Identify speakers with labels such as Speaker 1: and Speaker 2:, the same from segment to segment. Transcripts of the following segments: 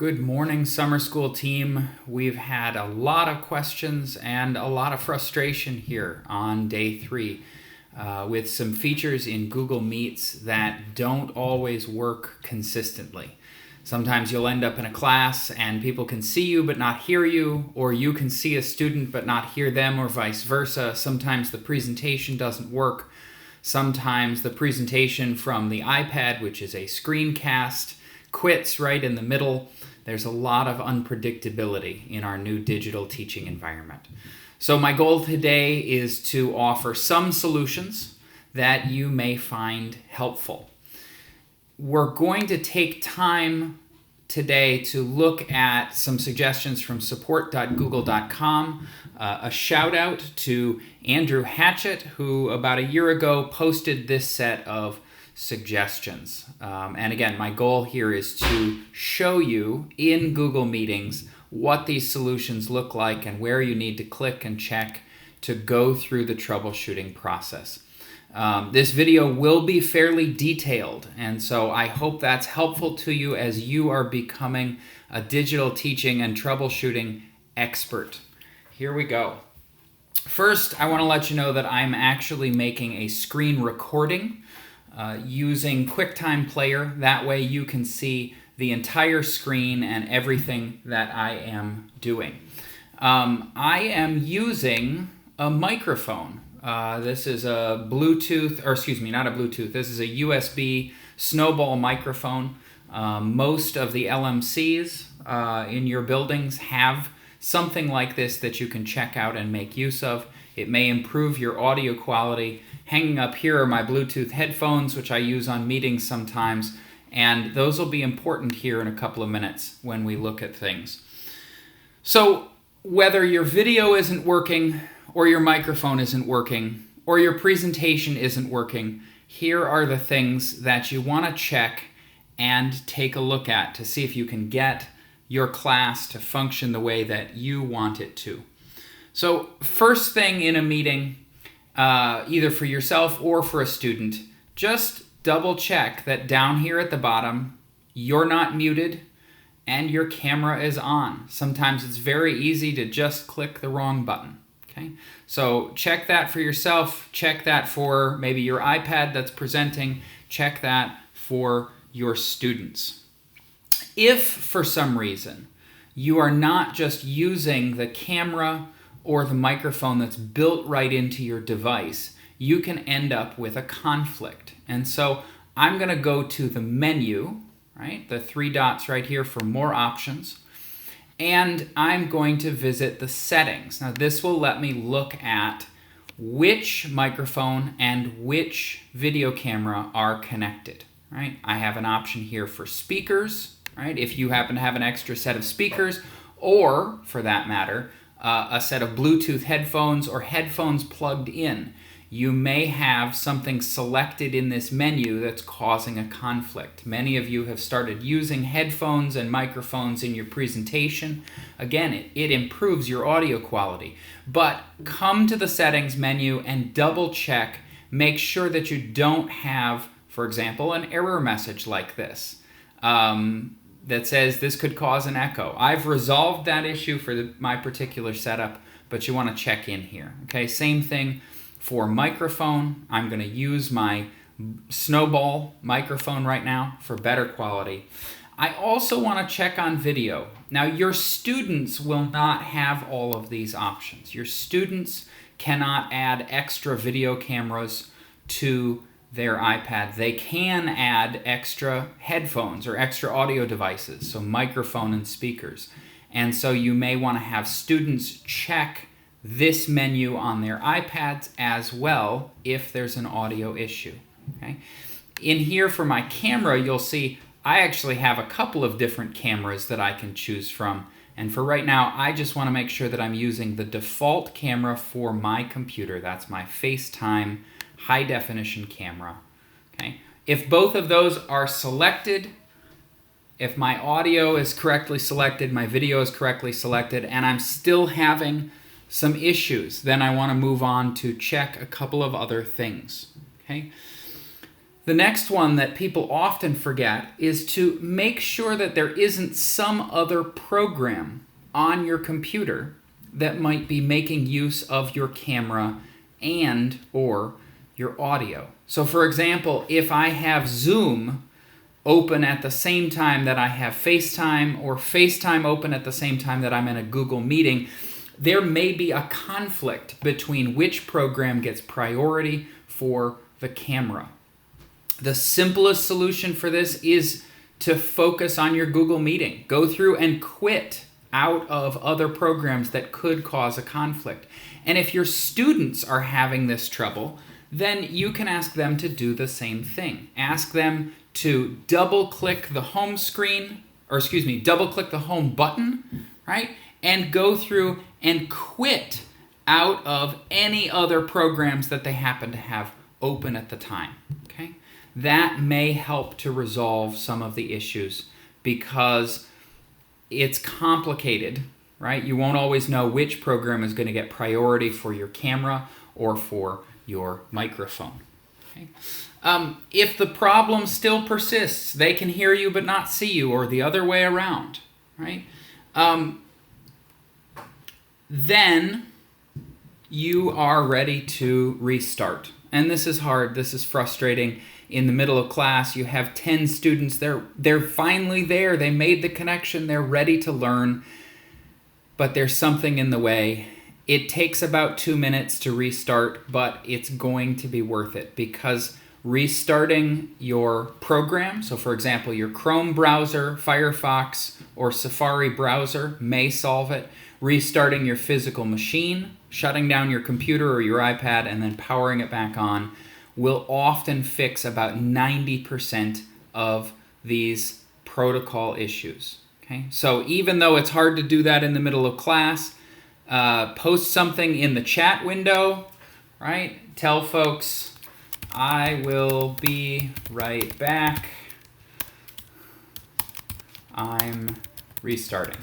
Speaker 1: Good morning, summer school team. We've had a lot of questions and a lot of frustration here on day 3 with some features in Google Meets that don't always work consistently. Sometimes you'll end up in a class and people can see you but not hear you, or you can see a student but not hear them, or vice versa. Sometimes the presentation doesn't work. Sometimes the presentation from the iPad, which is a screencast, quits right in the middle. There's a lot of unpredictability in our new digital teaching environment. So my goal today is to offer some solutions that you may find helpful. We're going to take time today to look at some suggestions from support.google.com. A shout out to Andrew Hatchett, who about a year ago posted this set of suggestions. And again, my goal here is to show you in Google Meetings what these solutions look like and where you need to click and check to go through the troubleshooting process. This video will be fairly detailed, and so I hope that's helpful to you as you are becoming a digital teaching and troubleshooting expert. Here we go. First, I want to let you know that I'm actually making a screen recording using QuickTime Player. That way you can see the entire screen and everything that I am doing. I am using a microphone. This is a Bluetooth, or excuse me, not a Bluetooth. This is a USB Snowball microphone. Most of the LMCs in your buildings have something like this that you can check out and make use of. It may improve your audio quality. Hanging up here are my Bluetooth headphones, which I use on meetings sometimes, and those will be important here in a couple of minutes when we look at things. So whether your video isn't working, or your microphone isn't working, or your presentation isn't working, here are the things that you want to check and take a look at to see if you can get your class to function the way that you want it to. So first thing in a meeting, either for yourself or for a student, just double check that down here at the bottom, you're not muted and your camera is on. Sometimes it's very easy to just click the wrong button. Okay, so check that for yourself, check that for maybe your iPad that's presenting, check that for your students. If for some reason you are not just using the camera or the microphone that's built right into your device, you can end up with a conflict. And so I'm going to go to the menu, right? The 3 dots right here for more options. And I'm going to visit the settings. Now this will let me look at which microphone and which video camera are connected, right? I have an option here for speakers, right? If you happen to have an extra set of speakers, or for that matter, a set of Bluetooth headphones or headphones plugged in, you may have something selected in this menu that's causing a conflict. Many of you have started using headphones and microphones in your presentation. Again, it improves your audio quality. But come to the settings menu and double check. Make sure that you don't have, for example, an error message like this that says this could cause an echo. I've resolved that issue for my particular setup, but you want to check in here. Okay, same thing for microphone. I'm going to use my Snowball microphone right now for better quality. I also want to check on video. Now, your students will not have all of these options. Your students cannot add extra video cameras to their iPad. They can add extra headphones or extra audio devices, so microphone and speakers. And so you may want to have students check this menu on their iPads as well if there's an audio issue. Okay? In here for my camera, you'll see I actually have a couple of different cameras that I can choose from. And for right now, I just want to make sure that I'm using the default camera for my computer. That's my FaceTime high definition camera. Okay? If both of those are selected, if my audio is correctly selected, my video is correctly selected, and I'm still having some issues, then I want to move on to check a couple of other things. Okay? The next one that people often forget is to make sure that there isn't some other program on your computer that might be making use of your camera and or your audio. So for example, if I have Zoom open at the same time that I have FaceTime, or FaceTime open at the same time that I'm in a Google meeting, there may be a conflict between which program gets priority for the camera. The simplest solution for this is to focus on your Google Meeting. Go through and quit out of other programs that could cause a conflict. And if your students are having this trouble, then you can ask them to do the same thing. Ask them to double-click the home screen, double-click the home button, right? And go through and quit out of any other programs that they happen to have open at the time, okay? That may help to resolve some of the issues because it's complicated, right? You won't always know which program is going to get priority for your camera or for your microphone. Okay? If the problem still persists, they can hear you but not see you, or the other way around, right? Then you are ready to restart. And this is hard, this is frustrating. In the middle of class, you have 10 students, they're finally there, they made the connection, they're ready to learn, but there's something in the way. It takes about 2 minutes to restart, but it's going to be worth it because restarting your program, so for example, your Chrome browser, Firefox, or Safari browser may solve it. Restarting your physical machine, shutting down your computer or your iPad, and then powering it back on will often fix about 90% of these protocol issues. Okay? So even though it's hard to do that in the middle of class, post something in the chat window, right? Tell folks, I will be right back. I'm restarting.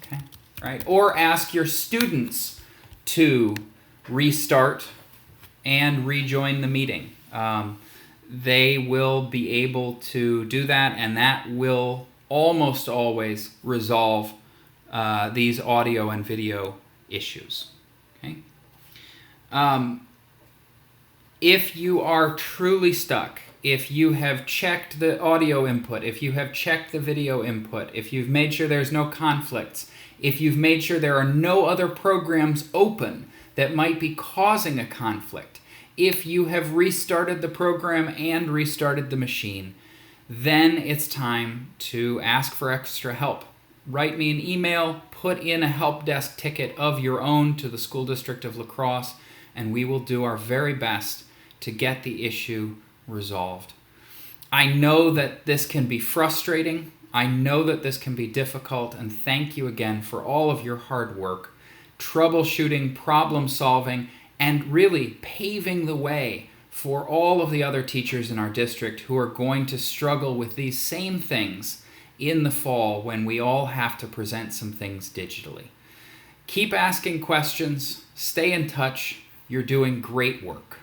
Speaker 1: Okay? Right? Or ask your students to restart and rejoin the meeting. They will be able to do that, and that will almost always resolve these audio and video issues. Okay? If you are truly stuck, if you have checked the audio input, if you have checked the video input, if you've made sure there's no conflicts, if you've made sure there are no other programs open that might be causing a conflict, if you have restarted the program and restarted the machine, then it's time to ask for extra help. Write me an email, put in a help desk ticket of your own to the School District of La Crosse, and we will do our very best to get the issue resolved. I know that this can be frustrating. I know that this can be difficult, and thank you again for all of your hard work, troubleshooting, problem solving, and really paving the way for all of the other teachers in our district who are going to struggle with these same things in the fall when we all have to present some things digitally. Keep asking questions, stay in touch, you're doing great work.